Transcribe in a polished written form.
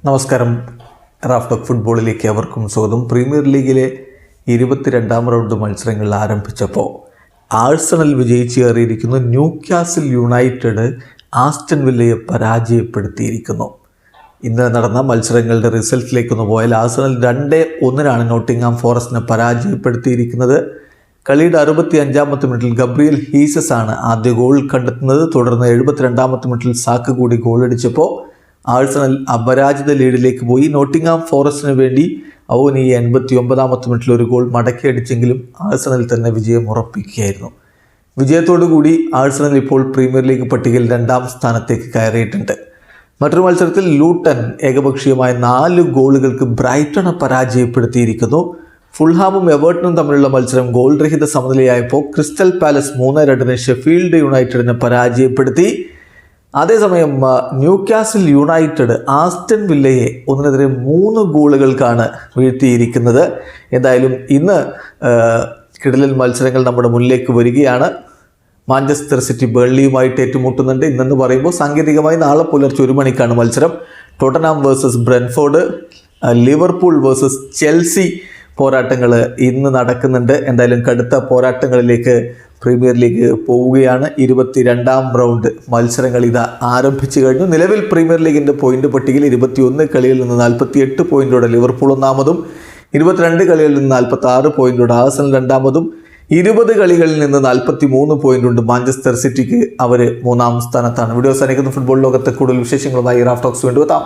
നമസ്കാരം. റാഫ്റ്റോക്ക് ഫുട്ബോളിലേക്ക് അവർക്കും സ്വാഗതം. പ്രീമിയർ ലീഗിലെ 22ാം റൗണ്ട് മത്സരങ്ങൾ ആരംഭിച്ചപ്പോൾ ആഴ്സണൽ വിജയിച്ചേറിയിരിക്കുന്നു. ന്യൂകാസിൽ യുണൈറ്റഡ് ആസ്റ്റൺ വില്ലയെ പരാജയപ്പെടുത്തിയിരിക്കുന്നു. ഇന്നലെ നടന്ന മത്സരങ്ങളുടെ റിസൾട്ടിലേക്കൊന്ന് പോയാൽ ആഴ്സണൽ 2-1 നോട്ടിംഗ്ഹാം ഫോറസ്റ്റിനെ പരാജയപ്പെടുത്തിയിരിക്കുന്നത്. കളിയുടെ 65ാമത്തെ മിനിറ്റിൽ ഗബ്രിയൽ ഹീസസ് ആണ് ആദ്യ ഗോൾ കണ്ടെത്തുന്നത്. തുടർന്ന് 72ാമത്തെ മിനിറ്റിൽ സാക്ക് കൂടി ഗോളടിച്ചപ്പോൾ ആഴ്സണൽ അപരാജിത ലീഡിലേക്ക് പോയി. നോട്ടിംഗ്ഹാം ഫോറസ്റ്റിന് വേണ്ടി അവനി 89ാമത്തെ മിനിറ്റിൽ ഒരു ഗോൾ മടക്കിയടിച്ചെങ്കിലും ആഴ്സണൽ തന്നെ വിജയം ഉറപ്പിക്കുകയായിരുന്നു. വിജയത്തോടുകൂടി ആഴ്സണൽ ഇപ്പോൾ പ്രീമിയർ ലീഗ് പട്ടികയിൽ 2ാം സ്ഥാനത്തേക്ക് കയറിയിട്ടുണ്ട്. മറ്റൊരു മത്സരത്തിൽ ലൂട്ടൺ ഏകപക്ഷീയമായ 4 ഗോളുകൾക്ക് ബ്രൈറ്റണെ പരാജയപ്പെടുത്തിയിരിക്കുന്നു. ഫുൾഹാമും എവേർട്ടണും തമ്മിലുള്ള മത്സരം ഗോൾ രഹിത സമനിലയായപ്പോൾ ക്രിസ്റ്റൽ പാലസ് 3-2 ഷെഫീൽഡ് യുണൈറ്റഡിനെ പരാജയപ്പെടുത്തി. അതേസമയം ന്യൂകാസിൽ യുണൈറ്റഡ് ആസ്റ്റൺ വില്ലയെ 1-3 ഗോളുകൾക്കാണ് വീഴ്ത്തിയിരിക്കുന്നത്. എന്തായാലും ഇന്ന് കിടിലൻ മത്സരങ്ങൾ നമ്മുടെ മുന്നിലേക്ക് വരികയാണ്. Manchester city ബേൺലിയുമായിട്ട് ഏറ്റുമുട്ടുന്നുണ്ട്. ഇന്നെന്ന് പറയുമ്പോൾ സാങ്കേതികമായി നാളെ പുലർച്ചെ 1 മണിക്കാണ് മത്സരം. Tottenham versus Brentford, Liverpool versus Chelsea പോരാട്ടങ്ങൾ ഇന്ന് നടക്കുന്നുണ്ട്. എന്തായാലും കടുത്ത പോരാട്ടങ്ങളിലേക്ക് പ്രീമിയർ ലീഗ് പോവുകയാണ്. 22ാം റൗണ്ട് മത്സരങ്ങൾ ഇതാ ആരംഭിച്ചു കഴിഞ്ഞു. നിലവിൽ പ്രീമിയർ ലീഗിൻ്റെ പോയിന്റ് പട്ടികയിൽ 21 കളിയിൽ നിന്ന് 48 പോയിന്റോടെ ലിവർപൂൾ ഒന്നാമതും, 22 കളികളിൽ നിന്ന് 46 പോയിന്റോടെ ആഴ്സണൽ രണ്ടാമതും, 20 കളികളിൽ നിന്ന് 43 പോയിന്റുണ്ട് മാഞ്ചസ്റ്റർ സിറ്റിക്ക്. അവർ 3ാം സ്ഥാനത്താണ്. വീഡിയോ അവസാനിക്കുന്ന ഫുട്ബോൾ ലോകത്തെ കൂടുതൽ വിശേഷങ്ങളുമായി റാഫ്റ്റോക്സ് വീണ്ടും എത്താം.